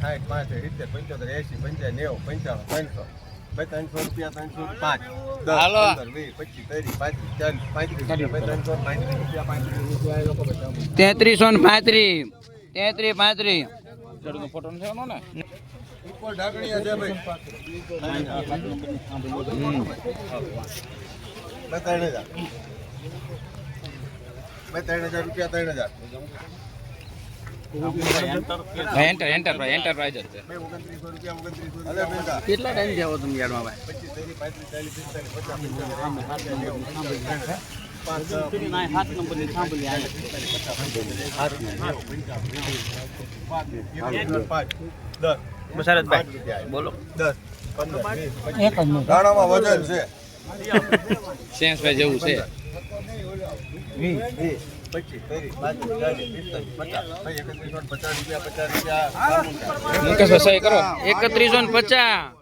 60 65 70 75 80 85 90 95 300 રૂપિયા 305 10 હાલો. 15 20 25 30 35 40 50 રૂપિયા 35 રૂપિયા એ લોકો બતાવો 3335 3335 ઉપર ઢાકણી છે ભાઈ 3000 રૂપિયા 3000 એન્ટરપ્રાઇઝ જ છે. 2900 રૂપિયા 2900 કેટલા ટાઈમ થયા તમે યાર્ડમાં ભાઈ? 25 બોલો. 10 15 20 દાણામાં વજન છે સેન્સભાઈ જેવું છે. 20 25 30 50 સહી કરો. 3150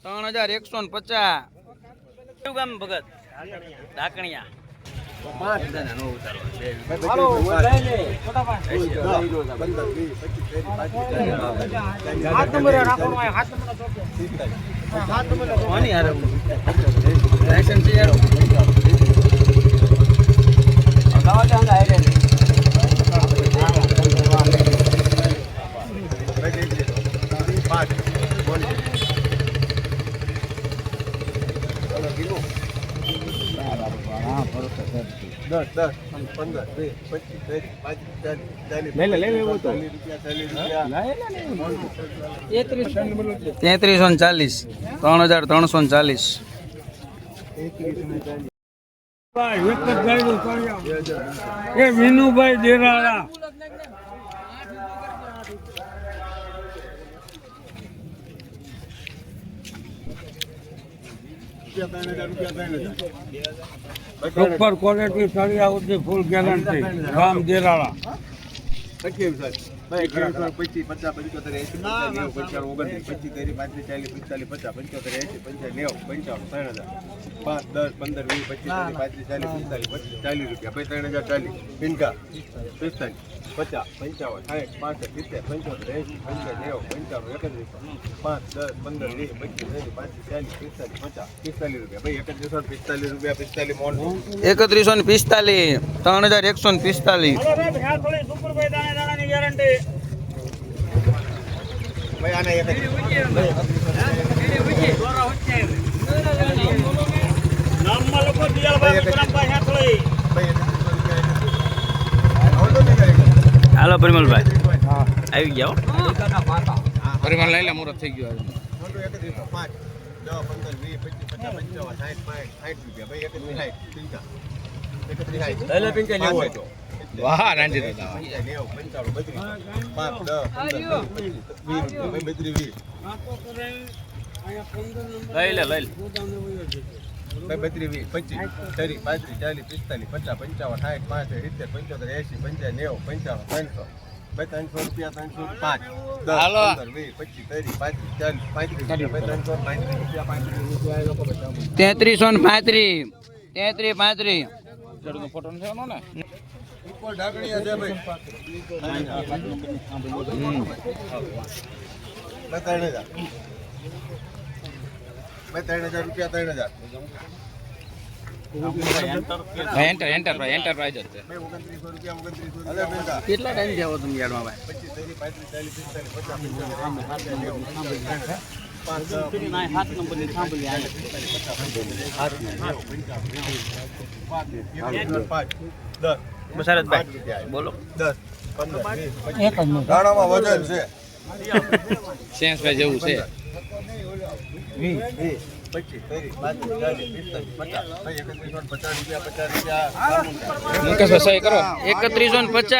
3150. કયું ગામ ભગત? ઢાકણિયા. કોની હારે? લાયસન્સ છે યાર. તેત્રીસો 40 3340. એ વિનુભાઈ દેરાળા સુપર ક્વોલિટી સળિયા સુધી ફૂલ ગેરંટી રામ દેરાળા 25 50 55 75 80 85 90 25 30 35 40 50 60 70 80 85 90 55 55 30 35 40 50 40 રૂપિયા 3040 પિનકા 45 50 55 60 65 70 80 85 90 55 60 70 15 20 25 30 35 40 45 50 45 રૂપિયા ભાઈ 3145 રૂપિયા 45 મોન 3145 3145. સુપરભાઈ દાણા દાણાની ગેરંટી ભાઈ આને 31 હાલો પરિમલભાઈ હા આવી ગયા પરિમલ લઈ લે મુહૂર્ત થઈ ગયું વાહ રાંધી દાદા લઈ લે 32, 25, 30, 35, 40, 45, 50, 55, 60, 65, 70, 80, 85, 90, 300 રૂપિયા 305 હાલો. 10, 15, 20, 25, 30, 40, 35 રૂપિયા 35 3335 ફોટો નથી આવવાનો ને ઉપર ઢાકણીયા છે ભાઈ 3000 રૂપિયા 3000 એન્ટર પ્રાઇઝ જ છે 2900 રૂપિયા 2900 કેટલા ટાઈમ થયા હો તમે યાર્ડમાં ભાઈ 25, 30, 35, 40, બોલો 10, 15, 20, 25 દાણામાં વજન છે સેન્સ ભાઈ જેવું છે 20, 25, 30, 35, 40, 50 રૂપિયા 50 રૂપિયા સહી કરો 3150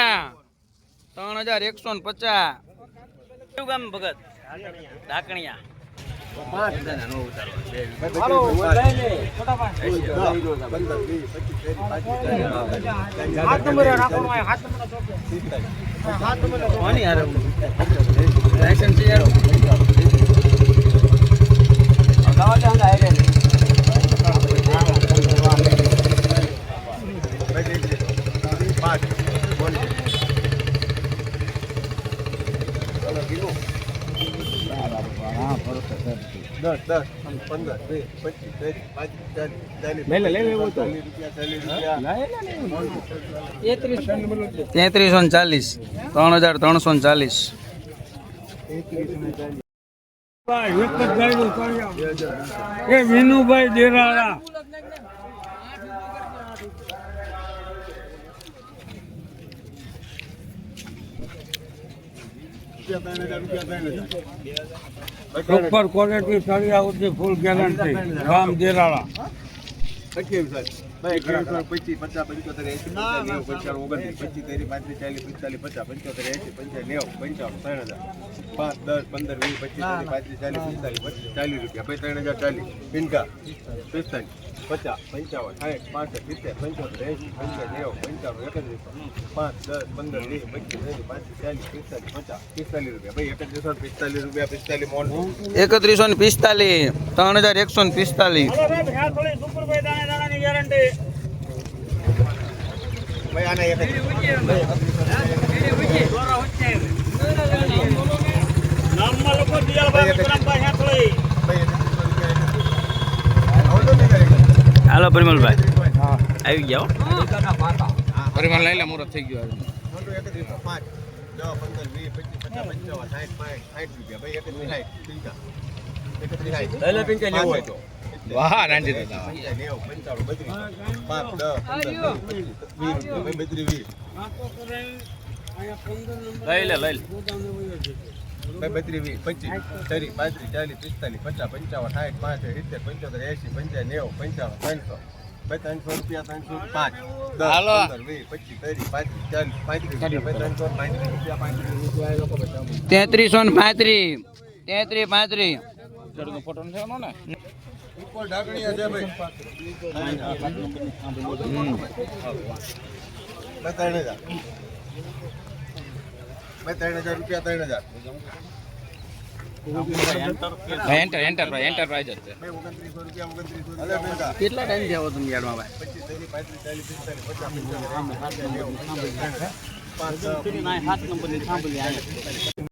3150 કયું ગામ ભગત ઢાકણિયા દસ 15, 20, 25, 30, 35, 40, 3340 3340 ભાઈ એક જ ગાયનું કરી આવો. એ વિનુભાઈ દેરાળા સુપર ક્વોલિટી સળિયા સુધી ફૂલ ગેરંટી રામ દેરાળા 28, 25, 50, 55, 80, 90, 95, 29, 30, 35, 40, 50, 55, 30, 40, 50, 60, 50, 55, 60, 70, 35, 40, 50, 60, 70, 80, 85, 90, 95, 100, 5, 10, 15, 20, 25, 30, 50, 60, 50, 40 રૂપિયા ભાઈ 3145 મોન 3145 ભાઈ આના એક હાલો પરિમલભાઈ હા આવી ગયા પરિમલ લઈ લે મુહૂર્ત થઈ ગયું 5, 10, 15, 20, 25, 50, 55, 60, 60, 70, 80, 85, 90, 95, 100 વાહ રાંધી દાદા લઈ લે 32, 25, 30, 35, 40, 50, 55, 60, 65, 70, 80, 85, 90, 95, 300 રૂપિયા 305 10, હાલો. 15, 20, 25, 30, 40, 35 રૂપિયા 3335 ફોટો નથી આવવાનો ને ઉપર ઢાકણીયા છે ભાઈ 3000 રૂપિયા 3000 એન્ટર પ્રાઇઝ જ છે 2900 રૂપિયા 2900 કેટલા ટાઈમ થયા હો તમે યાર્ડમાં ભાઈ 25, 30, 35, 40, 50, 55, 90, 95, 100